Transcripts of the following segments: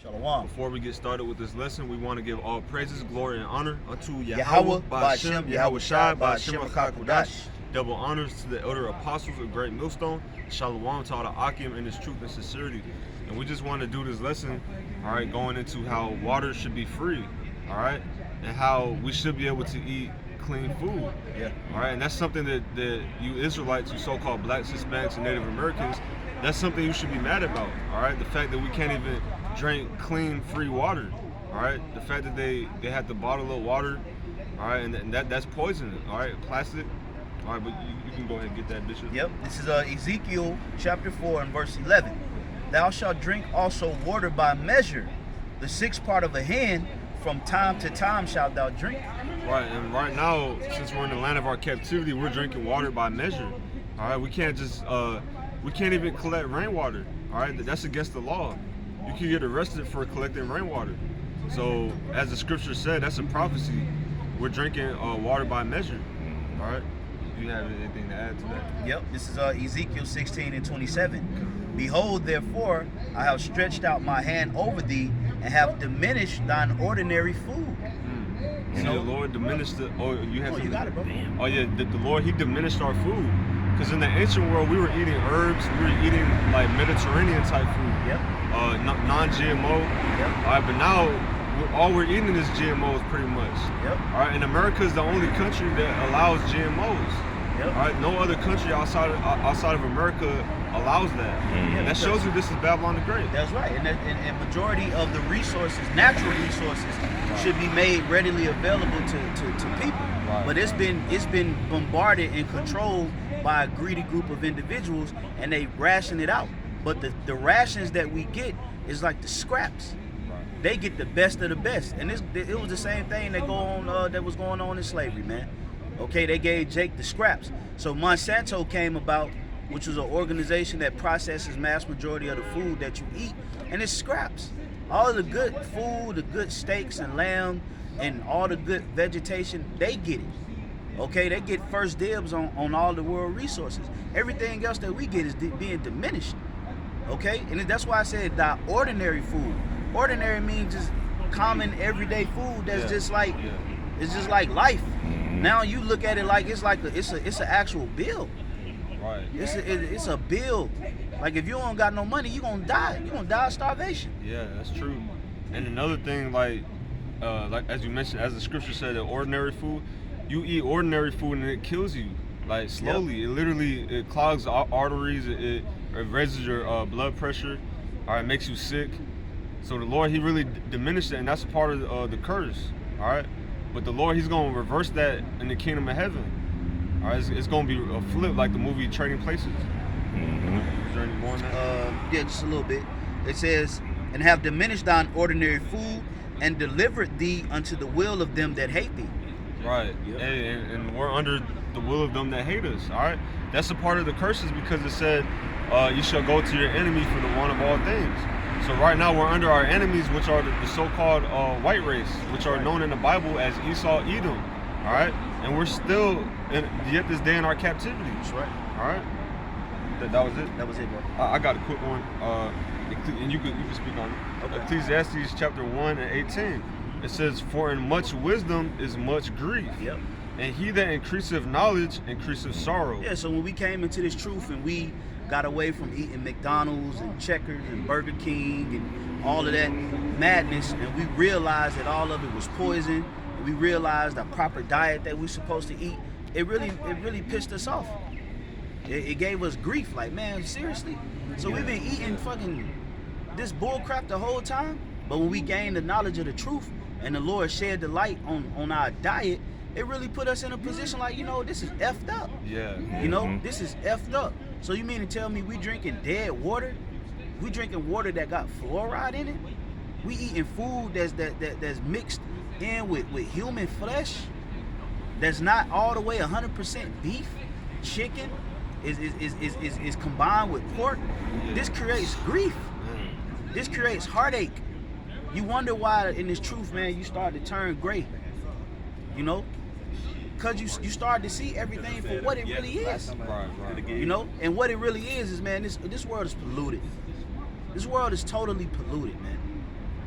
Shalom. Before we get started with this lesson, we want to give all praises, glory, and honor unto Yahweh, Ba'Shem, Yahweh Shai, Ba'Shem HaKadosh. Double honors to the elder apostles of Great Millstone. Shalom to all the Akim in his truth and sincerity. And we just want to do this lesson, all right, going into how water should be free, all right, and how we should be able to eat clean food. Yeah. All right, and that's something that you Israelites, you so-called blacks, Hispanics, and Native Americans, that's something you should be mad about. All right, the fact that we can't even drink clean, free water. All right, the fact that they have to bottle up water. All right, and that's poison. All right, plastic. All right, but you can go ahead and get that, Bishop. Yep. This is Ezekiel chapter 4 and verse 11. Thou shalt drink also water by measure. The sixth part of a hin, from time to time shalt thou drink. Right, and right now, since we're in the land of our captivity, we're drinking water by measure. All right, we can't just we can't even collect rainwater. All right, that's against the law. You can get arrested for collecting rainwater. So, as the scripture said, that's a prophecy. We're drinking water by measure. All right. Do you have anything to add to that? Yep. This is Ezekiel 16 and 27. Behold, therefore, I have stretched out my hand over thee and have diminished thine ordinary food. See, the Lord diminished the. Oh, you have. You got it, bro. Oh yeah, the Lord, He diminished our food. Because in the ancient world, we were eating herbs, we were eating like Mediterranean type food. Yep. Non-GMO. Yep. All right, but now all we're eating is GMOs pretty much. Yep. All right, and America is the only country that allows GMOs. Yep. All right, no other country outside of America allows that. Yeah, that shows you this is Babylon the Great. That's right, and majority of the resources, natural resources, should be made readily available to people. Right. But it's been bombarded and controlled by a greedy group of individuals, and they ration it out. But the rations that we get is like the scraps. Right. They get the best of the best, and it was the same thing that was going on in slavery, man. Okay, they gave Jake the scraps. So Monsanto came about, which was an organization that processes mass majority of the food that you eat, and it's scraps. All of the good food, the good steaks and lamb, and all the good vegetation, they get it. Okay, they get first dibs on all the world resources. Everything else that we get is being diminished. Okay, and that's why I said the ordinary food. Ordinary means just common everyday food that's just like it's just like life. Now you look at it like it's an actual bill. Right. It's a bill. Like if you don't got no money, you gonna die. You gonna die of starvation. Yeah, that's true. And another thing, like as you mentioned, as the scripture said, the ordinary food, you eat ordinary food and it kills you, like slowly. Yep. It clogs arteries. It raises your blood pressure. All right, makes you sick. So the Lord, He really diminished it, and that's part of the curse. All right. But the Lord, He's going to reverse that in the kingdom of heaven. All right, it's going to be a flip like the movie Trading Places. Mm-hmm. Is there any more on that? Yeah, just a little bit. It says, and have diminished thine ordinary food and delivered thee unto the will of them that hate thee. Right. Yep. And we're under the will of them that hate us. All right. That's a part of the curses because it said, you shall go to your enemy for the one of all things. So right now we're under our enemies, which are the so-called white race, which are known in the Bible as Esau, Edom. All right, and we're still yet this day in our captivity. That's right. All right. That was it. That was it, bro. I got a quick one, and you can speak on it. Okay. Ecclesiastes chapter 1 and 18. It says, "For in much wisdom is much grief." Yep. And he that increaseth knowledge increaseth sorrow. Yeah. So when we came into this truth and we got away from eating McDonald's and Checkers and Burger King and all of that madness, and we realized that all of it was poison, and we realized the proper diet that we're supposed to eat, it really pissed us off. It gave us grief, like, man, seriously? So we've been eating fucking this bull crap the whole time, but when we gained the knowledge of the truth and the Lord shed the light on our diet, it really put us in a position like, this is effed up. Yeah. This is effed up. So you mean to tell me we drinking dead water? We drinking water that got fluoride in it? We eating food that's mixed in with human flesh? That's not all the way 100% beef, chicken, is combined with pork? Yeah. This creates grief. This creates heartache. You wonder why in this truth, man, you start to turn gray. Because you start to see everything for what it really is. Right. And what it really is, man, this world is polluted. This world is totally polluted, man.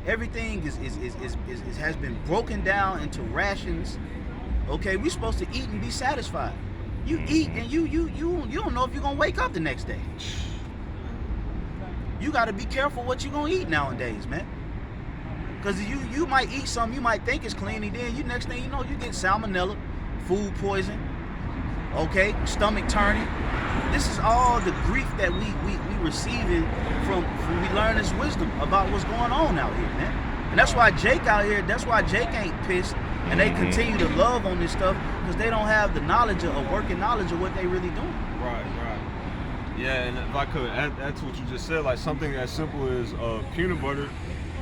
Everything has been broken down into rations. Okay, we're supposed to eat and be satisfied. You eat and you don't know if you're gonna wake up the next day. You got to be careful what you're gonna eat nowadays, man. Cause you might eat something you might think is clean, and then next thing you know, you get salmonella, food poison, okay, stomach turning. This is all the grief that we receiving from we learn this wisdom about what's going on out here, man. And that's why Jake out here, that's why Jake ain't pissed, and they continue to love on this stuff, because they don't have the knowledge of working knowledge of what they really doing. Right. Yeah, and if I could add to what you just said, like something as simple as peanut butter.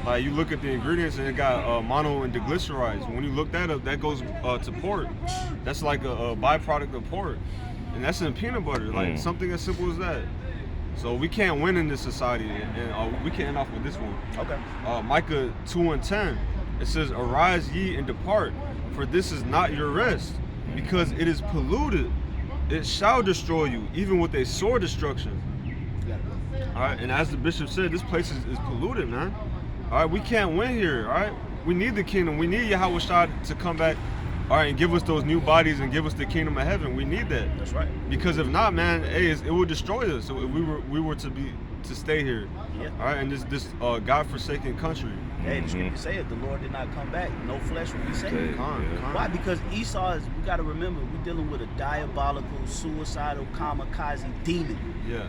Like you look at the ingredients and it got mono and diglycerides. When you look that up, that goes to pork. That's like a byproduct of pork, and that's in peanut butter. Like something as simple as that. So we can't win in this society, and we can end off with this one. Okay. Micah 2:10. It says, "Arise ye and depart, for this is not your rest, because it is polluted. It shall destroy you, even with a sore destruction." All right, and as the bishop said, this place is polluted, man. All right, we can't win here. All right, we need the kingdom. We need Yahweh Shai to come back. All right, and give us those new bodies and give us the kingdom of heaven. We need that. That's right. Because if not, man, it would destroy us. So if we were to stay here. Yeah. All right, and this God-forsaken country. Hey, the scripture say if the Lord did not come back, no flesh will be saved. Con. Why? Because Esau is, we got to remember, we're dealing with a diabolical, suicidal, kamikaze demon. Yeah.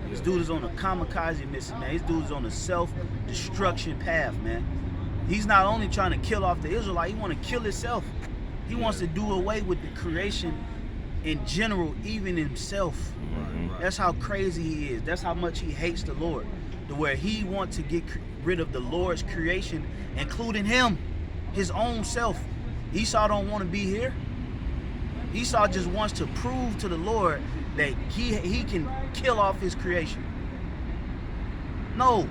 This dude is on a kamikaze mission, man. This dude is on a self-destruction path, man. He's not only trying to kill off the Israelite, he want to kill himself. He wants to do away with the creation in general, even himself. Right. That's how crazy he is. That's how much he hates the Lord. To where he wants to get rid of the Lord's creation, including him, his own self. Esau don't want to be here. Esau just wants to prove to the Lord that he can kill off his creation. No,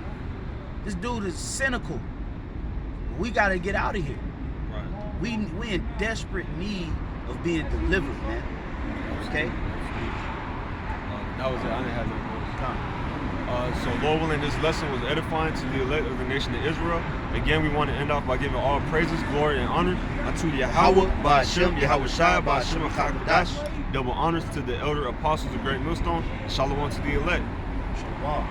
this dude is cynical. We got to get out of here. Right. We in desperate need of being delivered, man. Okay? That was it. I didn't have no notes. Come. So Lord willing, this lesson was edifying to the elect of the nation of Israel. Again, we want to end off by giving all praises, glory, and honor unto Yahweh, Ba'ashem, Yahweh Shai, Ba'ashem HaKadosh. Double honors to the elder apostles of Great Millstone. Shalom to the elect. Shalom.